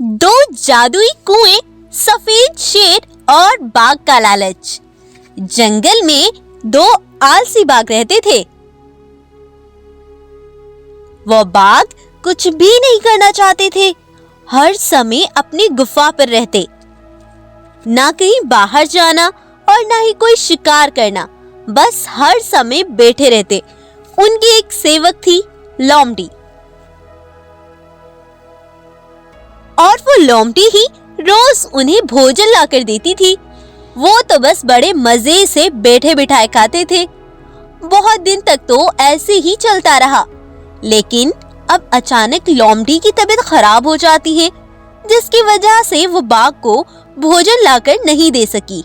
दो जादुई कुएं, सफेद शेर और बाघ का लालच। जंगल में दो आलसी बाघ रहते थे। वो बाघ कुछ भी नहीं करना चाहते थे, हर समय अपनी गुफा पर रहते, ना कहीं बाहर जाना और ना ही कोई शिकार करना, बस हर समय बैठे रहते। उनकी एक सेवक थी, लोमड़ी, और वो लोमड़ी ही रोज उन्हें भोजन लाकर देती थी। वो तो बस बड़े मजे से बैठे बिठाए खाते थे। बहुत दिन तक तो ऐसे ही चलता रहा, लेकिन अब अचानक लोमड़ी की तबीयत खराब हो जाती है, जिसकी वजह से वो बाघ को भोजन लाकर नहीं दे सकी।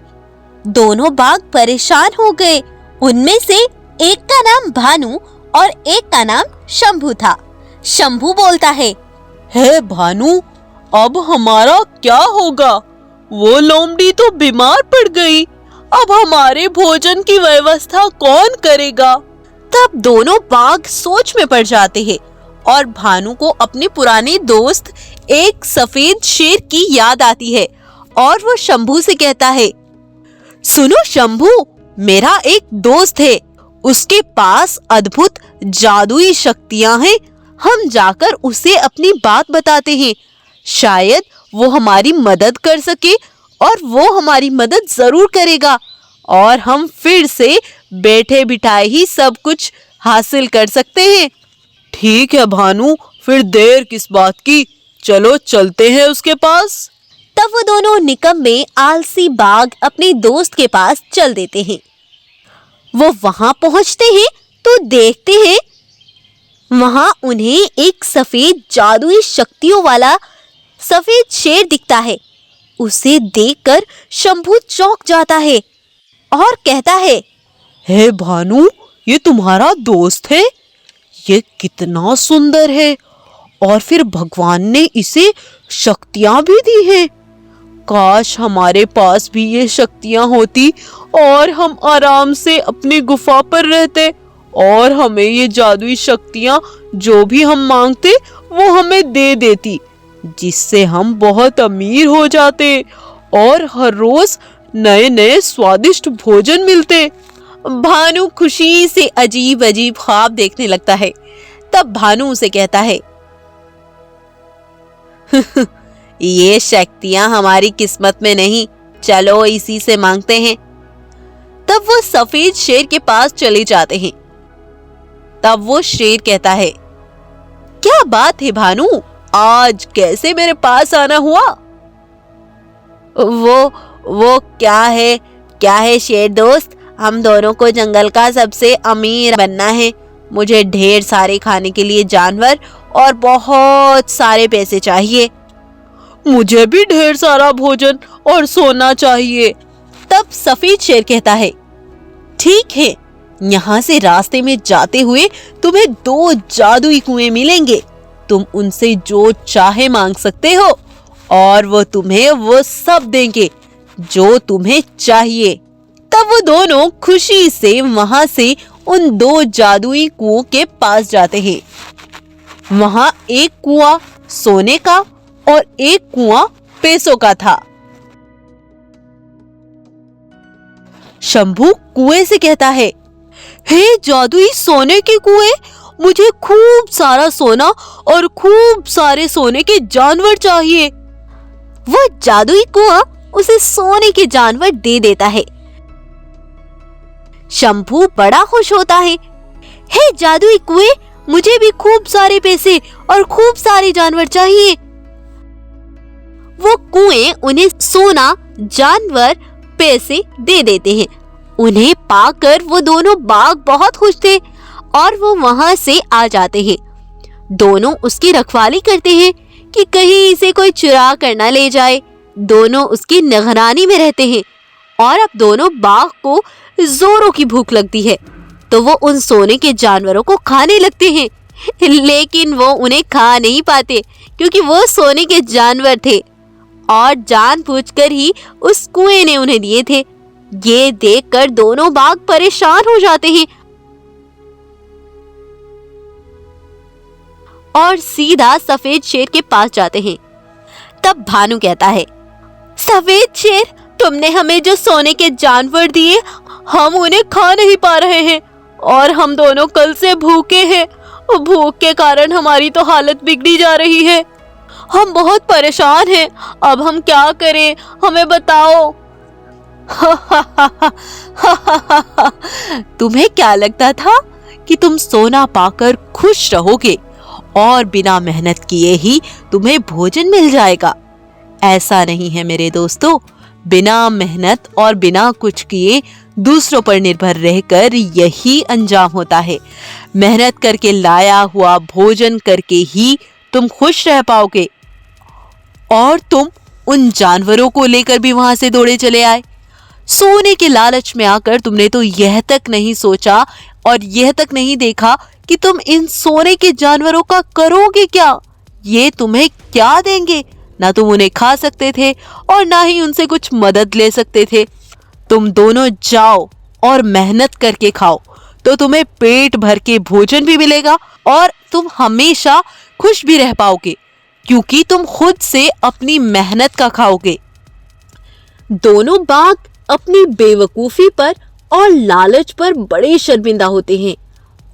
दोनों बाघ परेशान हो गए। उनमें से एक का नाम भानु और एक का नाम शंभू था। शंभू बोलता है, हे भानु, अब हमारा क्या होगा? वो लोमड़ी तो बीमार पड़ गई, अब हमारे भोजन की व्यवस्था कौन करेगा? तब दोनों बाघ सोच में पड़ जाते हैं और भानु को अपने पुराने दोस्त एक सफेद शेर की याद आती है और वो शंभू से कहता है, सुनो शंभू, मेरा एक दोस्त है, उसके पास अद्भुत जादुई शक्तियां हैं। हम जाकर उसे अपनी बात बताते हैं, शायद वो हमारी मदद कर सके, और वो हमारी मदद जरूर करेगा और हम फिर से बैठे बिठाए ही सब कुछ हासिल कर सकते हैं। ठीक है भानु, फिर देर किस बात की, चलो चलते हैं उसके पास। तब वो दोनों निकम्मे आलसी बाघ अपने दोस्त के पास चल देते हैं। वो वहां पहुंचते हैं तो देखते हैं वहां उन्हें एक सफेद जादुई शक्तियों वाला सफेद शेर दिखता है। उसे देखकर शंभू चौंक जाता है और कहता है, हे भानु, ये तुम्हारा दोस्त है? ये कितना सुंदर है, और फिर भगवान ने इसे शक्तियां भी दी हैं। काश हमारे पास भी ये शक्तियां होती और हम आराम से अपनी गुफा पर रहते, और हमें ये जादुई शक्तियां जो भी हम मांगते वो हमें दे देती, जिससे हम बहुत अमीर हो जाते और हर रोज नए नए स्वादिष्ट भोजन मिलते। भानु खुशी से अजीब अजीब ख्वाब देखने लगता है। तब भानु उसे कहता है, ये शक्तियां हमारी किस्मत में नहीं, चलो इसी से मांगते हैं। तब वो सफेद शेर के पास चले जाते हैं। तब वो शेर कहता है, क्या बात है भानु, आज कैसे मेरे पास आना हुआ? वो क्या है शेर दोस्त, हम दोनों को जंगल का सबसे अमीर बनना है। मुझे ढेर सारे खाने के लिए जानवर और बहुत सारे पैसे चाहिए। मुझे भी ढेर सारा भोजन और सोना चाहिए। तब सफेद शेर कहता है, ठीक है, यहाँ से रास्ते में जाते हुए तुम्हें दो जादुई कुएं मिलेंगे। तुम उनसे जो चाहे मांग सकते हो और वो तुम्हें वो सब देंगे जो तुम्हें चाहिए। तब वो दोनों खुशी से वहां से उन दो जादुई कुओं के पास जाते हैं। वहां एक कुआं सोने का और एक कुआं पैसों का था। शंभू कुएं से कहता है, हे जादुई सोने के कुएं, मुझे खूब सारा सोना और खूब सारे सोने के जानवर चाहिए। वो जादुई कुआं उसे सोने के जानवर दे देता है। शंभू बड़ा खुश होता है, हे जादुई कुएं, मुझे भी खूब सारे पैसे और खूब सारे जानवर चाहिए। वो कुएं उन्हें सोना, जानवर, पैसे दे देते हैं। उन्हें पाकर वो दोनों बाघ बहुत खुश थे और वो वहां से आ जाते हैं। दोनों उसकी रखवाली करते हैं कि कहीं इसे कोई चुरा कर न ले जाए। दोनों उसकी निगरानी में रहते हैं और अब दोनों बाघ को जोरों की भूख लगती है, तो वो उन सोने के जानवरों को खाने लगते हैं, लेकिन वो उन्हें खा नहीं पाते क्योंकि वो सोने के जानवर थे और जानबूझकर ही उस कुएं ने उन्हें दिए थे। ये देखकर दोनों बाघ परेशान हो जाते हैं और सीधा सफेद शेर के पास जाते हैं। तब भानु कहता है, सफेद शेर, तुमने हमें जो सोने के जानवर दिए हम उन्हें खा नहीं पा रहे हैं और हम दोनों कल से भूखे हैं। भूख के कारण हमारी तो हालत बिगड़ी जा रही है। हम बहुत परेशान हैं। अब हम क्या करें, हमें बताओ। तुम्हें क्या लगता था कि तुम सोना पाकर खुश रहोगे और बिना मेहनत किए ही तुम्हें भोजन मिल जाएगा? ऐसा नहीं है मेरे दोस्तों। बिना मेहनत और बिना कुछ किए दूसरों पर निर्भर रहकर यही अंजाम होता है। मेहनत करके लाया हुआ भोजन करके ही तुम खुश रह पाओगे। और तुम उन जानवरों को लेकर भी वहां से दौड़े चले आए। सोने के लालच में आकर तुमने तो यह तक नहीं सोचा और यह तक नहीं देखा कि तुम इन सोने के जानवरों का करोगे क्या। ये तुम्हें क्या देंगे? ना तुम उन्हें खा सकते थे और ना ही उनसे कुछ मदद ले सकते थे। तुम दोनों जाओ और मेहनत करके खाओ, तो तुम्हें पेट भर के भोजन भी मिलेगा और तुम हमेशा खुश भी रह पाओगे, क्योंकि तुम खुद से अपनी मेहनत का खाओगे। दोनों बाघ अपनी बेवकूफी पर और लालच पर बड़े शर्मिंदा होते हैं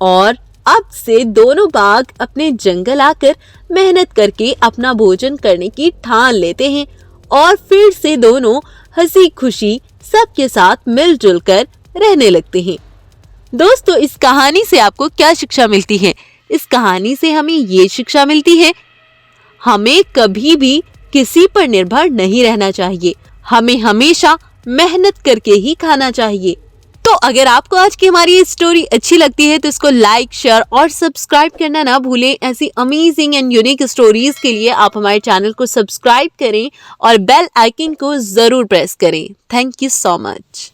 और अब से दोनों बाघ अपने जंगल आकर मेहनत करके अपना भोजन करने की ठान लेते हैं और फिर से दोनों हंसी खुशी सबके साथ मिलजुल कर रहने लगते हैं। दोस्तों, इस कहानी से आपको क्या शिक्षा मिलती है? इस कहानी से हमें ये शिक्षा मिलती है, हमें कभी भी किसी पर निर्भर नहीं रहना चाहिए। हमें हमेशा मेहनत करके ही खाना चाहिए। तो अगर आपको आज की हमारी ये स्टोरी अच्छी लगती है तो इसको लाइक, शेयर और सब्सक्राइब करना ना भूलें। ऐसी अमेजिंग एंड यूनिक स्टोरीज के लिए आप हमारे चैनल को सब्सक्राइब करें और बेल आइकन को जरूर प्रेस करें। Thank you so much.